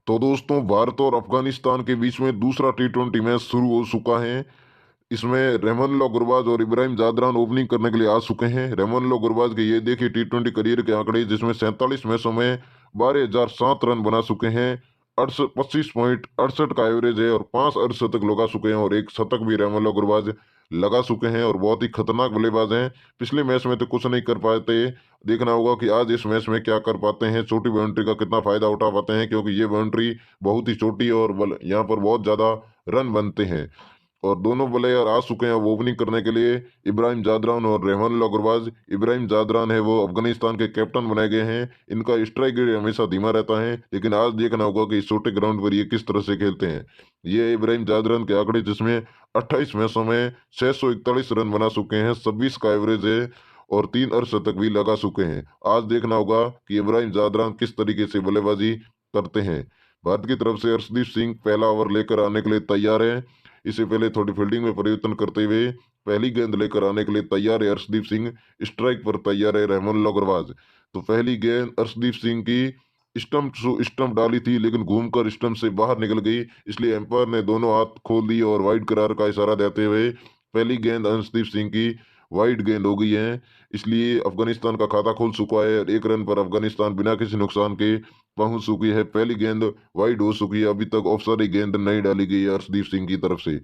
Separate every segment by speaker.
Speaker 1: तो दोस्तों, भारत और अफगानिस्तान के बीच में दूसरा टी20 मैच शुरू हो चुका है। इसमें रहमानुल्लाह गुरबाज और इब्राहिम जादरान ओपनिंग करने के लिए आ चुके हैं। रहमानुल्लाह गुरबाज के ये देखिए टी20 करियर के आंकड़े, जिसमें 47 मैचों में 12,007 रन बना चुके हैं। 25.68 का एवरेज है और 5 अर्धशतक लगा चुके हैं और एक शतक भी रहमानुल्लाह गुरबाज लगा चुके हैं और बहुत ही खतरनाक बल्लेबाज हैं। पिछले मैच में तो कुछ नहीं कर पाए थे। देखना होगा कि आज इस मैच में क्या कर पाते हैं, छोटी बाउंड्री का कितना फायदा उठा पाते हैं, क्योंकि ये बाउंड्री बहुत ही छोटी है और यहाँ पर बहुत ज्यादा रन बनते हैं। और दोनों प्लेयर आ चुके हैं अब ओपनिंग करने के लिए, इब्राहिम जादरान और रहमानुल्लाह गुरबाज। इब्राहिम जादरान है वो अफगानिस्तान के कैप्टन बनाए गए हैं। इनका स्ट्राइक रेट हमेशा धीमा रहता है, लेकिन आज देखना होगा कि इस छोटे ग्राउंड पर ये किस तरह से खेलते हैं। ये इब्राहिम जादरान के आंकड़े, जिसमें 28 मैचों में 641 रन बना चुके हैं, 26 का एवरेज है और 3 अर्धशतक भी लगा चुके हैं। आज देखना होगा कि इब्राहिम जादरान किस तरीके से बल्लेबाजी करते हैं। भारत की तरफ से अर्शदीप सिंह पहला ओवर लेकर आने के लिए तैयार है। इससे पहले थोड़ी फील्डिंग में परिवर्तन करते हुए पहली गेंद लेकर आने के लिए तैयार है अर्शदीप सिंह। स्ट्राइक पर तैयार है रहमानुल्लाह गुरबाज। तो पहली गेंद अर्शदीप सिंह की स्टंप डाली थी, लेकिन घूमकर स्टंप से बाहर निकल गई, इसलिए एम्पायर ने दोनों हाथ खोल दिए और वाइड करार का इशारा देते हुए पहली गेंद अर्शदीप सिंह की वाइड गेंद हो गई है। इसलिए अफगानिस्तान का खाता खुल चुका है और 1 रन पर अफगानिस्तान बिना किसी नुकसान के पहुंच चुकी है। पहली गेंद वाइड हो चुकी है, अभी तक ऑफसाइड गेंद नहीं डाली गई है अर्शदीप सिंह की तरफ से।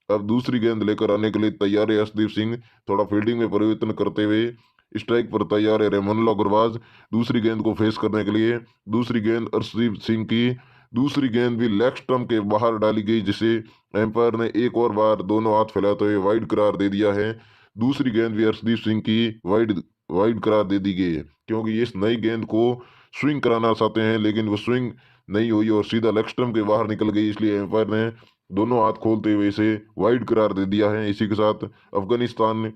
Speaker 1: अब दूसरी गेंद लेकर आने के लिए तैयार है अर्शदीप सिंह, थोड़ा फील्डिंग में परिवर्तन करते हुए। स्ट्राइक पर तैयार है रहमानुल्लाह गुरबाज दूसरी गेंद को फेस करने के लिए। दूसरी गेंद अर्शदीप सिंह की दूसरी गेंद भी लेग स्टंप के बाहर डाली गई, जिसे एम्पायर ने एक और बार दोनों हाथ फैलाते हुए वाइड करार दे दिया है। दूसरी गेंद भी अर्शदीप सिंह की वाइड वाइड करार दे दी गई है, क्योंकि इस नई गेंद को स्विंग कराना चाहते हैं, लेकिन वो स्विंग नहीं हुई और सीधा लेग स्टंप के बाहर निकल गई, इसलिए एम्पायर ने दोनों हाथ खोलते हुए इसे वाइड करार दे दिया है। इसी के साथ अफगानिस्तान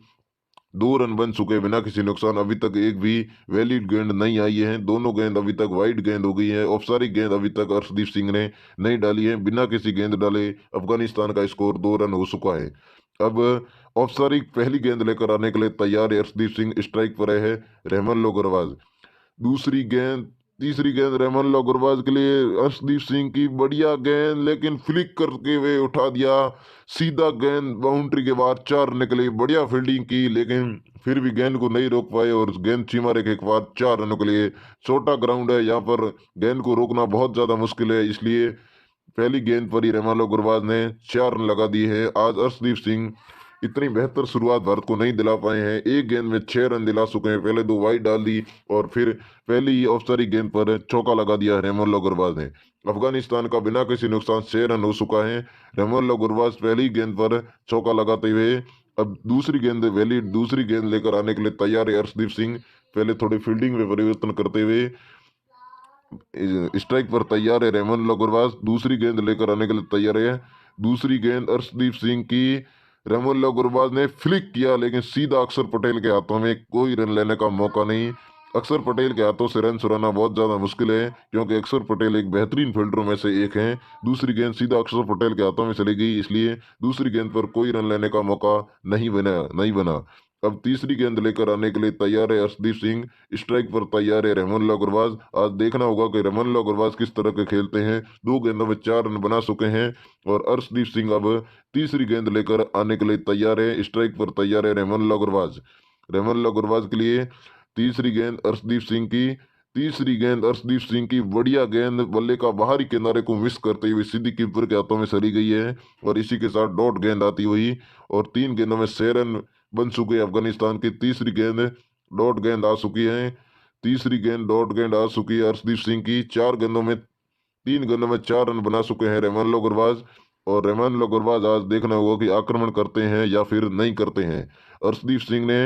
Speaker 1: 2 रन बन चुके बिना किसी नुकसान। अभी तक एक भी वैलिड गेंद नहीं आई है, दोनों गेंद अभी तक वाइड गेंद हो गई है। औपचारिक गेंद अभी तक अर्शदीप सिंह ने नहीं डाली है। बिना किसी गेंद डाले अफगानिस्तान का स्कोर 2 रन हो चुका है। अब औपचारिक पहली गेंद लेकर आने के लिए तैयार है अर्शदीप सिंह। स्ट्राइक पर है रहमानुल्लाह गुरबाज। दूसरी गेंद तीसरी गेंद रहमानुल्लाह गुरबाज के लिए अर्शदीप सिंह की बढ़िया गेंद, लेकिन फ्लिक करके वे उठा दिया। सीधा गेंद बाउंड्री के बाहर 4 निकले। बढ़िया फील्डिंग की, लेकिन फिर भी गेंद को नहीं रोक पाए और गेंद सीमा रेखे के बाद 4 रनों के लिए। छोटा ग्राउंड है, यहाँ पर गेंद को रोकना बहुत ज्यादा मुश्किल है, इसलिए पहली गेंद पर ही रहमानुल्लाह गुरबाज ने 4 रन लगा दिए हैं। आज अर्शदीप सिंह इतनी बेहतर शुरुआत भारत को नहीं दिला पाए हैं। एक गेंद में 6 रन दिला चुके हैं, पहले 2 वाइड डाल दी और फिर पहली ही औपचारिक गेंद पर चौका लगा दिया रहमानुल्लाह गुरबाज ने। अफगानिस्तान का बिना किसी नुकसान 6 रन हो चुका है। रहमानुल्लाह गुरबाज पहली गेंद पर चौका लगाते हुए अब दूसरी गेंद लेकर आने के लिए तैयार है अर्शदीप सिंह। पहले थोड़ी फील्डिंग में परिवर्तन करते हुए स्ट्राइक पर तैयार है रहमानुल्लाह गुरबाज। दूसरी गेंद लेकर आने के लिए तैयार है। दूसरी गेंद अर्शदीप सिंह की रहमानुल्लाह गुरबाज ने फ्लिक किया, लेकिन सीधा अक्षर पटेल के हाथों में, कोई रन लेने का मौका नहीं। अक्षर पटेल के हाथों से रन चुराना बहुत ज्यादा मुश्किल है, क्योंकि अक्षर पटेल एक बेहतरीन फील्डरों में से एक हैं। दूसरी गेंद सीधा अक्षर पटेल के हाथों में चली गई, इसलिए दूसरी गेंद पर कोई रन लेने का मौका नहीं बना। अब तीसरी गेंद लेकर आने के लिए तैयार है अर्शदीप सिंह। स्ट्राइक पर तैयार है रहमानुल्लाह गुरबाज। आज देखना होगा कि रहमानुल्लाह गुरबाज किस तरह के खेलते हैं। 2 गेंदों में 4 रन बना चुके हैं और अर्शदीप सिंह अब तीसरी गेंद लेकर आने के लिए तैयार है। स्ट्राइक पर तैयार है रहमानुल्लाह गुरबाज। रहमानुल्लाह गुरबाज के लिए तीसरी गेंद अर्शदीप सिंह की तीसरी गेंद अर्शदीप सिंह की बढ़िया गेंद बल्ले का बाहरी किनारे को मिस करते हुए सीधी कीपर के हाथों में चली गई है और इसी के साथ डॉट गेंद आती हुई और 3 गेंदों में 6 रन बन चुके हैं अफगानिस्तान की। तीसरी गेंद डॉट गेंद आ चुकी है। तीसरी गेंद डॉट गेंद आ चुकी है अर्शदीप सिंह की। 3 गेंदों में 4 रन बना चुके हैं रहमानुल्लाह गुरबाज। और रहमानुल्लाह गुरबाज आज देखना होगा कि आक्रमण करते हैं या फिर नहीं करते हैं। अर्शदीप सिंह ने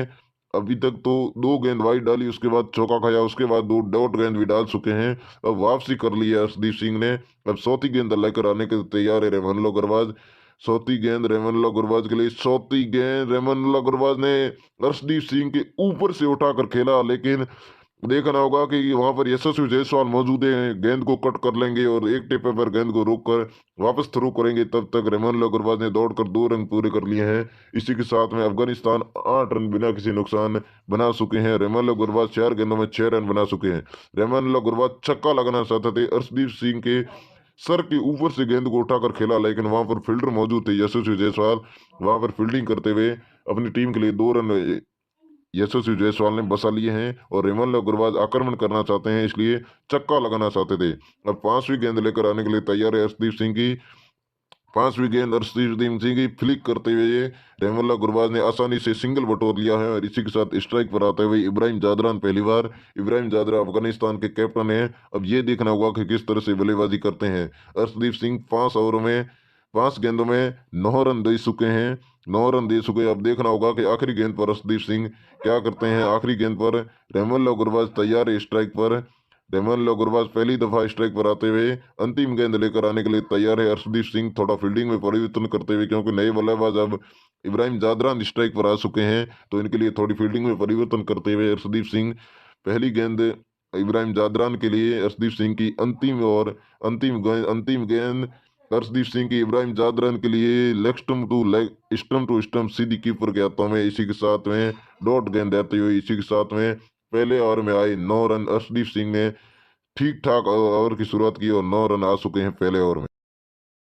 Speaker 1: अभी तक तो 2 गेंद वाइड डाली, उसके बाद चौका खाया, उसके बाद 2 डॉट गेंद भी डाल चुके हैं। अब वापसी कर ली है अर्शदीप सिंह ने। अब चौथी गेंद लेकर आने के तैयार है रहमानुल्लाह गुरबाज। चौथी गेंद रहमानुल्लाह गुरबाज के लिए। चौथी गेंद रहमानुल्लाह गुरबाज ने अर्शदीप सिंह के ऊपर से उठाकर खेला, लेकिन देखना होगा कि वहां पर यशस्वी जायसवाल मौजूद है, गेंद को कट कर लेंगे और एक टेपे पर गेंद को रोक कर वापस थ्रो करेंगे। तब तक रहमानुल्लाह गुरबाज ने दौड़कर 2 रन पूरे कर लिए हैं। इसी के साथ में अफगानिस्तान 8 रन बिना किसी नुकसान बना चुके हैं। रहमानुल्लाह गुरबाज 4 गेंदों में 6 रन बना चुके हैं। रहमानुल्लाह गुरबाज छक्का लगाना चाहते थे, अर्शदीप सिंह के सर के ऊपर से गेंद को उठाकर खेला, लेकिन वहां पर फील्डर मौजूद थे यशस्वी जायसवाल। वहां पर फील्डिंग करते हुए अपनी टीम के लिए 2 रन यशस्वी जायसवाल ने बसा लिए हैं और रेमन अग्रवाल आक्रमण करना चाहते हैं, इसलिए चक्का लगाना चाहते थे। अब पांचवी गेंद लेकर आने के लिए तैयार है अर्शदीप सिंह की। पांचवी गेंद अर्शदीप सिंह की फ्लिक करते हुए रेमन गुरबाज ने आसानी से सिंगल बटोर लिया है और इसी के साथ स्ट्राइक पर आते हुए इब्राहिम जादरान पहली बार। इब्राहिम जादरा अफगानिस्तान के कैप्टन हैं। अब ये देखना होगा कि किस तरह से बल्लेबाजी करते हैं। अर्शदीप सिंह 5 ओवरों में 5 गेंदों में 9 रन दे चुके हैं। 9 रन दे चुके। अब देखना होगा कि आखिरी गेंद पर अर्शदीप सिंह क्या करते हैं। आखिरी गेंद पर रेमन गुरबाज तैयार है स्ट्राइक पर। रेमन गुरबाज पहली दफा स्ट्राइक पर आते हुए अंतिम गेंद लेकर आने के लिए तैयार है अर्शदीप सिंह, थोड़ा फील्डिंग में परिवर्तन करते हुए, क्योंकि नए बल्लेबाज अब इब्राहिम जादरान स्ट्राइक पर आ चुके हैं, तो इनके लिए थोड़ी फील्डिंग में परिवर्तन करते हुए अर्शदीप सिंह पहली गेंद इब्राहिम जादरान के लिए अर्शदीप सिंह की अंतिम गेंद अर्शदीप सिंह की इब्राहिम जादरान के लिए लेग स्टम्प टू स्टम्प सीधी कीपर के हाथों में। इसी के साथ में डॉट गेंद आती हुई इसी के साथ में पहले ओवर में आए 9 रन। अर्शदीप सिंह ने ठीक ठाक ओवर की शुरुआत की और 9 रन आ चुके हैं पहले ओवर में।